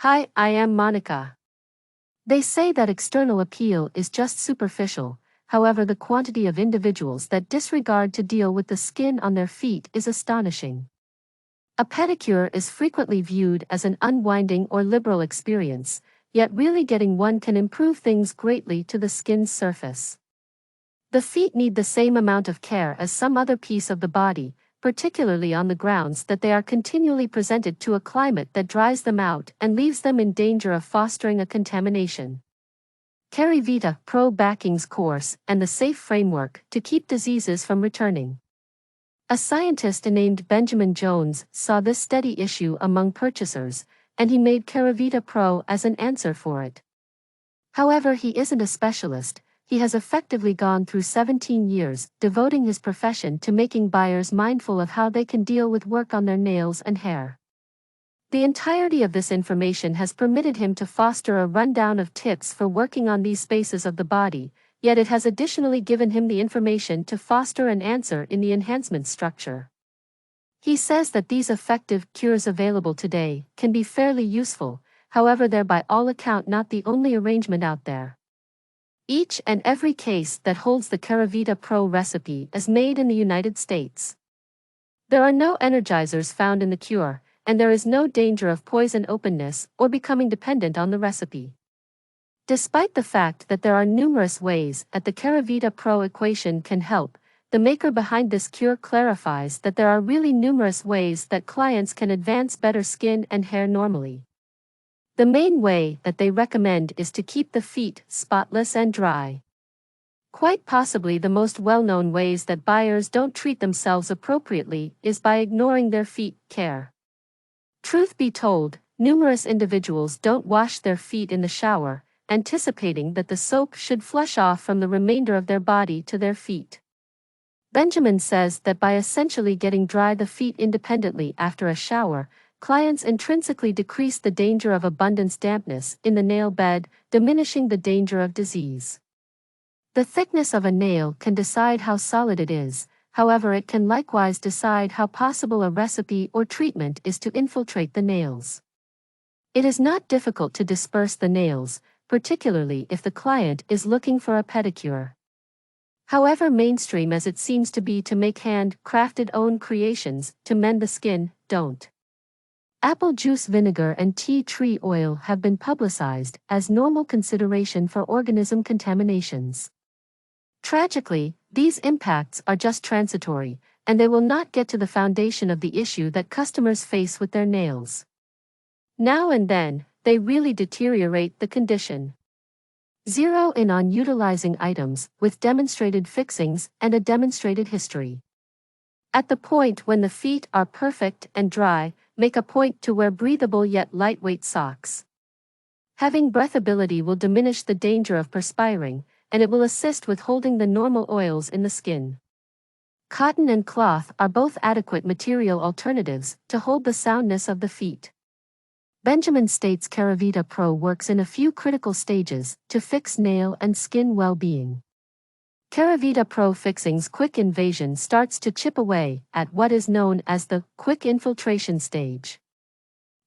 Hi, I am Monica. They say that external appeal is just superficial, however, the quantity of individuals that disregard to deal with the skin on their feet is astonishing. A pedicure is frequently viewed as an unwinding or liberal experience, yet really getting one can improve things greatly to the skin's surface. The feet need the same amount of care as some other piece of the body, particularly on the grounds that they are continually presented to a climate that dries them out and leaves them in danger of fostering a contamination. Keravita Pro backings course and the safe framework to keep diseases from returning. A scientist named Benjamin Jones saw this steady issue among purchasers, and he made Keravita Pro as an answer for it. However, he isn't a specialist. He has effectively gone through 17 years, devoting his profession to making buyers mindful of how they can deal with work on their nails and hair. The entirety of this information has permitted him to foster a rundown of tips for working on these spaces of the body, yet it has additionally given him the information to foster an answer in the enhancement structure. He says that these effective cures available today can be fairly useful, however, they're by all account not the only arrangement out there. Each and every case that holds the Keravita Pro recipe is made in the United States. There are no energizers found in the cure, and there is no danger of poison openness or becoming dependent on the recipe. Despite the fact that there are numerous ways that the Keravita Pro equation can help, the maker behind this cure clarifies that there are really numerous ways that clients can advance better skin and hair normally. The main way that they recommend is to keep the feet spotless and dry. Quite possibly the most well-known ways that buyers don't treat themselves appropriately is by ignoring their feet care. Truth be told, numerous individuals don't wash their feet in the shower, anticipating that the soap should flush off from the remainder of their body to their feet. Benjamin says that by essentially getting dry the feet independently after a shower, clients intrinsically decrease the danger of abundance dampness in the nail bed, diminishing the danger of disease. The thickness of a nail can decide how solid it is, however, it can likewise decide how possible a recipe or treatment is to infiltrate the nails. It is not difficult to disperse the nails, particularly if the client is looking for a pedicure. However mainstream as it seems to be to make hand-crafted own creations to mend the skin, don't. Apple juice vinegar and tea tree oil have been publicized as normal consideration for organism contaminations. Tragically, these impacts are just transitory, and they will not get to the foundation of the issue that customers face with their nails. Now and then, they really deteriorate the condition. Zero in on utilizing items with demonstrated fixings and a demonstrated history. At the point when the feet are perfect and dry, make a point to wear breathable yet lightweight socks. Having breathability will diminish the danger of perspiring, and it will assist with holding the normal oils in the skin. Cotton and cloth are both adequate material alternatives to hold the soundness of the feet. Benjamin states Keravita Pro works in a few critical stages to fix nail and skin well-being. Keravita Pro fixings quick invasion starts to chip away at what is known as the quick infiltration stage.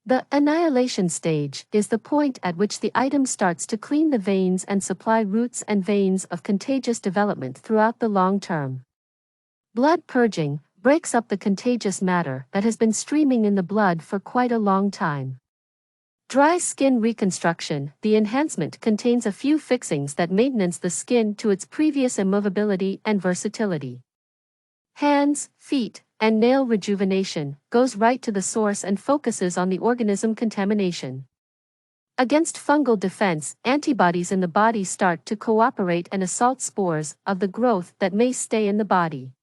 The annihilation stage is the point at which the item starts to clean the veins and supply roots and veins of contagious development throughout the long term. Blood purging breaks up the contagious matter that has been streaming in the blood for quite a long time. Dry skin reconstruction. The enhancement contains a few fixings that maintenance the skin to its previous immovability and versatility. Hands, feet, and nail rejuvenation goes right to the source and focuses on the organism contamination. Against fungal defense, antibodies in the body start to cooperate and assault spores of the growth that may stay in the body.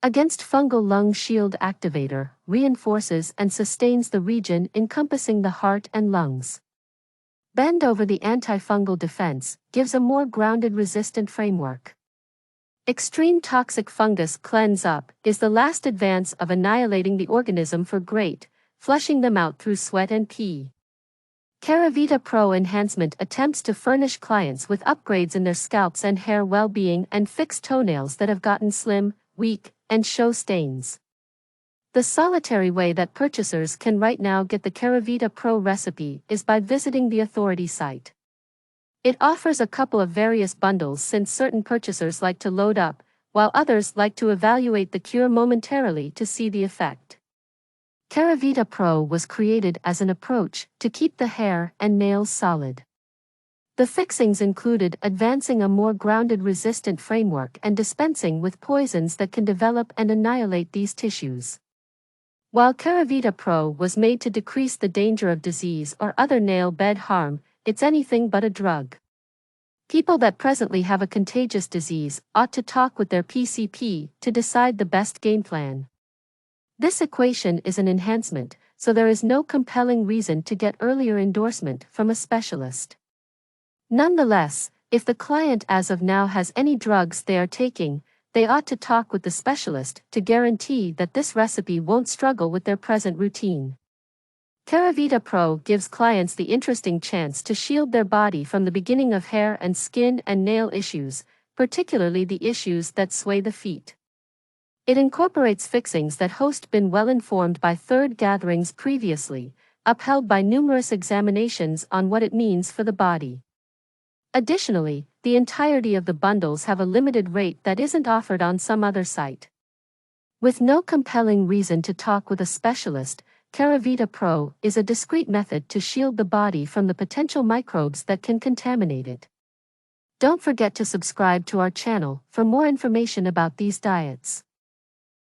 Against fungal lung shield activator, reinforces and sustains the region encompassing the heart and lungs. Bend over the antifungal defense, gives a more grounded resistant framework. Extreme toxic fungus cleanse up is the last advance of annihilating the organism for great, flushing them out through sweat and pee. Keravita Pro enhancement attempts to furnish clients with upgrades in their scalps and hair well-being and fix toenails that have gotten slim, weak, and show stains. The solitary way that purchasers can right now get the Keravita Pro recipe is by visiting the authority site. It offers a couple of various bundles since certain purchasers like to load up, while others like to evaluate the cure momentarily to see the effect. Keravita Pro was created as an approach to keep the hair and nails solid. The fixings included advancing a more grounded resistant framework and dispensing with poisons that can develop and annihilate these tissues. While Keravita Pro was made to decrease the danger of disease or other nail bed harm, it's anything but a drug. People that presently have a contagious disease ought to talk with their PCP to decide the best game plan. This equation is an enhancement, so there is no compelling reason to get earlier endorsement from a specialist. Nonetheless, if the client as of now has any drugs they are taking, they ought to talk with the specialist to guarantee that this recipe won't struggle with their present routine. Keravita Pro gives clients the interesting chance to shield their body from the beginning of hair and skin and nail issues, particularly the issues that sway the feet. It incorporates fixings that host been well informed by third gatherings previously, upheld by numerous examinations on what it means for the body. Additionally, the entirety of the bundles have a limited rate that isn't offered on some other site. With no compelling reason to talk with a specialist, Keravita Pro is a discreet method to shield the body from the potential microbes that can contaminate it. Don't forget to subscribe to our channel for more information about these diets.